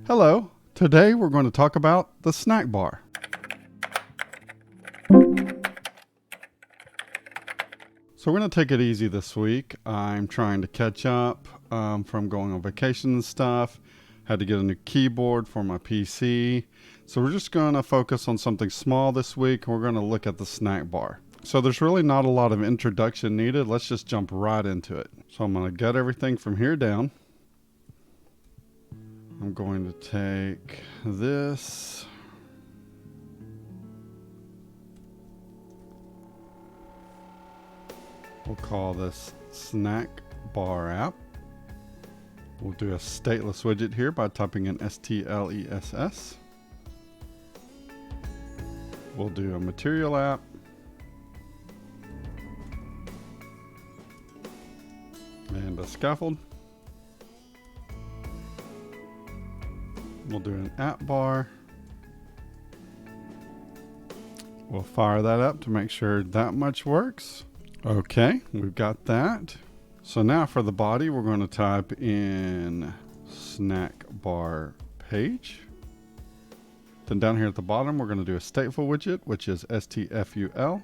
Hello, today we're going to talk about the snack bar. So we're going to take it easy this week. I'm trying to catch up from going on vacation and stuff. Had to get a new keyboard for my PC. So we're just going to focus on something small this week. We're going to look at the snack bar. So there's really not a lot of introduction needed. Let's just jump right into it. So I'm going to get everything from here down. I'm going to take this. We'll call this SnackBar app. We'll do a stateless widget here by typing in STLESS. We'll do a material app. And a scaffold. We'll do an app bar. We'll fire that up to make sure that much works. Okay, we've got that. So now for the body, we're going to type in SnackBar page. Then down here at the bottom, we're going to do a stateful widget, which is STFUL.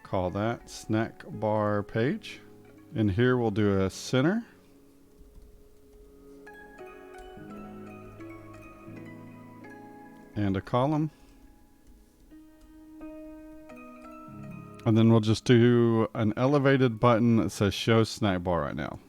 Call that SnackBar page. In here, we'll do a center. And a column. And then we'll just do an elevated button that says show snack bar right now.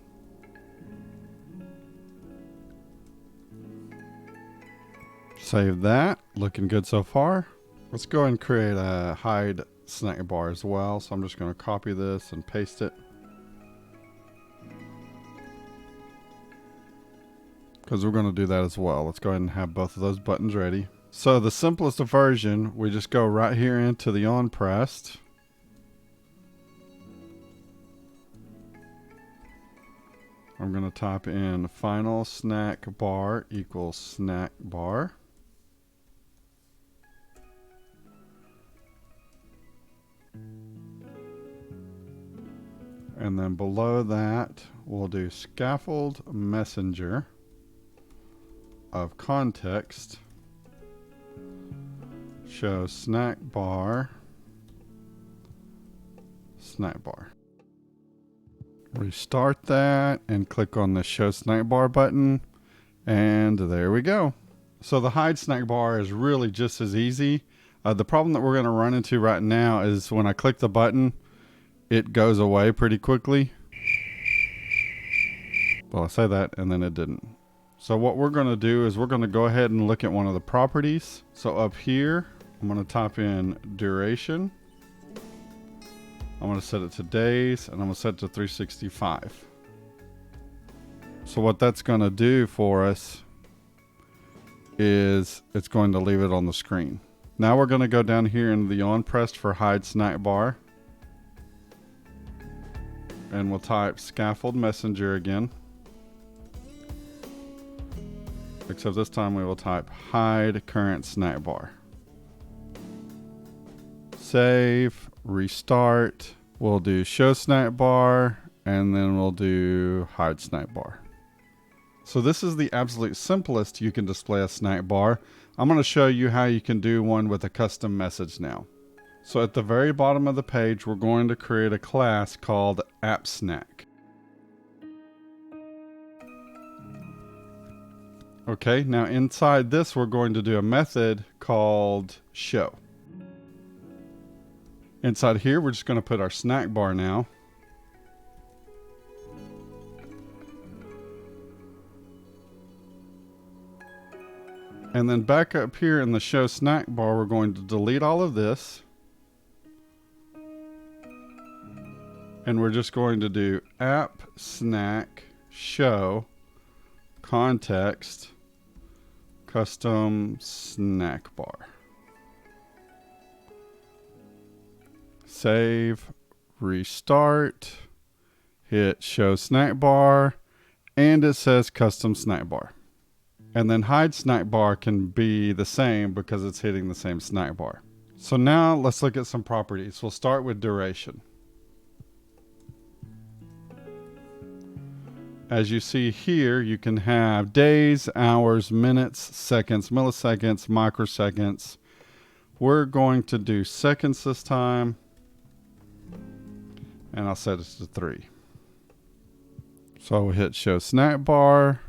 Save that. Looking good so far. Let's go ahead and create a hide snack bar as well. So I'm just going to copy this and paste it. Because we're going to do that as well. Let's go ahead and have both of those buttons ready. So the simplest version, we just go right here into the on pressed. I'm going to type in final snack bar equals snack bar. And then below that, we'll do scaffold messenger of context. Show snack bar. Restart that and click on the show snack bar button. And there we go. So the hide snack bar is really just as easy. The problem that we're going to run into right now is when I click the button, it goes away pretty quickly. Well, I say that and then it didn't. So what we're going to do is we're going to go ahead and look at one of the properties. So up here, I'm going to type in duration. I'm going to set it to days and I'm going to set it to 365. So what that's going to do for us is it's going to leave it on the screen. Now we're going to go down here into the on pressed for hide snack bar. And we'll type scaffold messenger again. Except this time we will type hide current snack bar. Save, restart. We'll do show snack bar and then we'll do hide snack bar. So this is the absolute simplest you can display a snack bar. I'm going to show you how you can do one with a custom message now. So at the very bottom of the page, we're going to create a class called AppSnack. Okay, now inside this, we're going to do a method called show. Inside here, we're just going to put our snack bar now. And then back up here in the show snack bar, we're going to delete all of this. And we're just going to do app snack show context custom snack bar. Save, restart, hit show snack bar, and it says custom snack bar. And then hide snack bar can be the same because it's hitting the same snack bar. So now let's look at some properties. We'll start with duration. As you see here, you can have days, hours, minutes, seconds, milliseconds, microseconds. We're going to do seconds this time, and I'll set it to 3. So we'll hit show snack bar,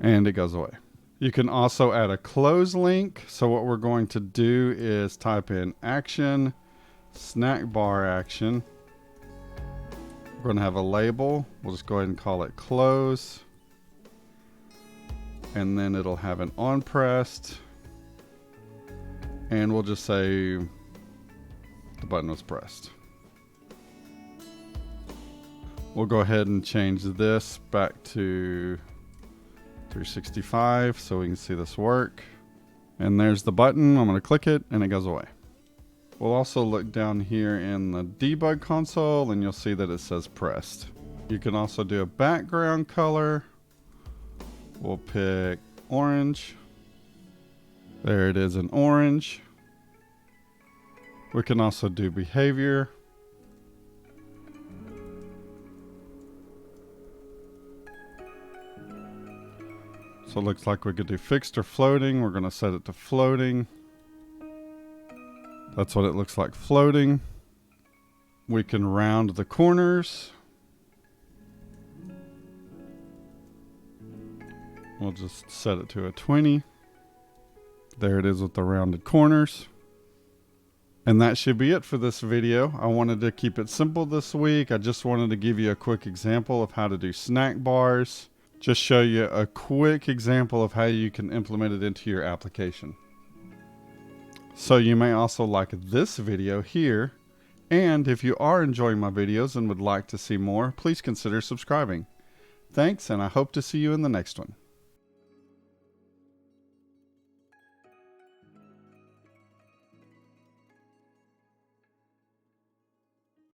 and it goes away. You can also add a close link. So what we're going to do is type in action, snack bar action. We're going to have a label. We'll just go ahead and call it close. And then it'll have an on pressed. And we'll just say the button was pressed. We'll go ahead and change this back to 365 so we can see this work. And there's the button. I'm going to click it and it goes away. We'll also look down here in the debug console and you'll see that it says pressed. You can also do a background color. We'll pick orange. There it is in orange. We can also do behavior. So it looks like we could do fixed or floating. We're going to set it to floating. That's what it looks like floating. We can round the corners. We'll just set it to a 20. There it is with the rounded corners. And that should be it for this video. I wanted to keep it simple this week. I just wanted to give you a quick example of how to do snack bars. Just show you a quick example of how you can implement it into your application. So you may also like this video here. And if you are enjoying my videos and would like to see more, please consider subscribing. Thanks, and I hope to see you in the next one.